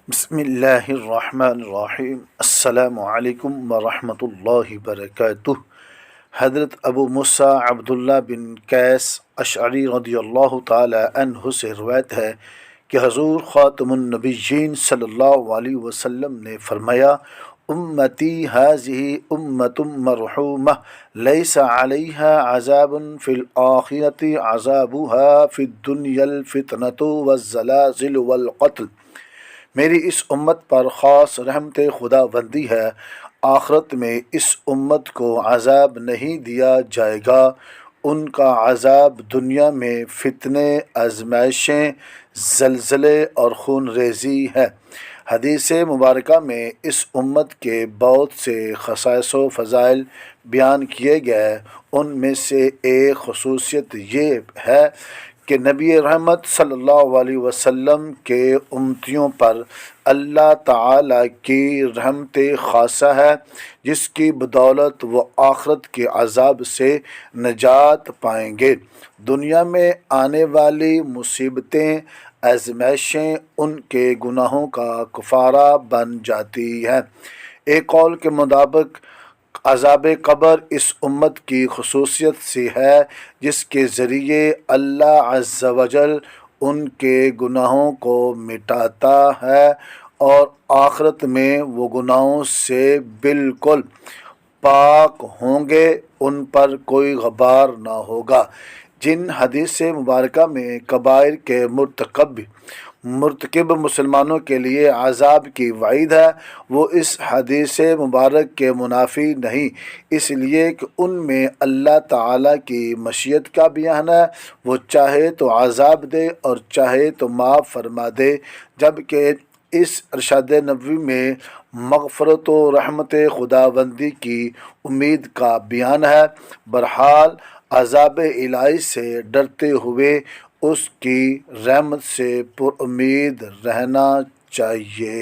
بسم اللہ الرحمن الرحیم۔ السلام علیکم ورحمۃ اللہ وبرکاتہ۔ حضرت ابو موسیٰ عبداللہ بن قیس اشعری رضی اللہ تعالی عنہ سے روایت ہے کہ حضور خاتم النبیین صلی اللہ علیہ وسلم نے فرمایا: امتی ہذہ امت مرحومہ لیس علیہا عذاب فی الآخرۃ عذابها فی الدنیا الفتنۃ والزلازل والقتل۔ میری اس امت پر خاص رحمت خدا بندی ہے، آخرت میں اس امت کو عذاب نہیں دیا جائے گا، ان کا عذاب دنیا میں فتنے، آزمائشیں، زلزلے اور خون ریزی ہے۔ حدیث مبارکہ میں اس امت کے بہت سے خصائص و فضائل بیان کیے گئے، ان میں سے ایک خصوصیت یہ ہے کہ نبی رحمت صلی اللہ علیہ وسلم کے امتیوں پر اللہ تعالیٰ کی رحمت خاصہ ہے، جس کی بدولت وہ آخرت کے عذاب سے نجات پائیں گے۔ دنیا میں آنے والی مصیبتیں، آزمائشیں ان کے گناہوں کا کفارہ بن جاتی ہیں۔ ایک قول کے مطابق عذاب قبر اس امت کی خصوصیت سی ہے جس کے ذریعے اللہ عز و جل ان کے گناہوں کو مٹاتا ہے اور آخرت میں وہ گناہوں سے بالکل پاک ہوں گے، ان پر کوئی غبار نہ ہوگا۔ جن حدیث مبارکہ میں کبائر کے مرتکب مسلمانوں کے لیے عذاب کی وعید ہے، وہ اس حدیث مبارک کے منافی نہیں، اس لیے کہ ان میں اللہ تعالیٰ کی مشیت کا بیان ہے، وہ چاہے تو عذاب دے اور چاہے تو معاف فرما دے، جبکہ اس ارشاد نبوی میں مغفرت و رحمت خداوندی کی امید کا بیان ہے۔ بہرحال عذاب الہی سے ڈرتے ہوئے اس کی رحمت سے پر امید رہنا چاہیے۔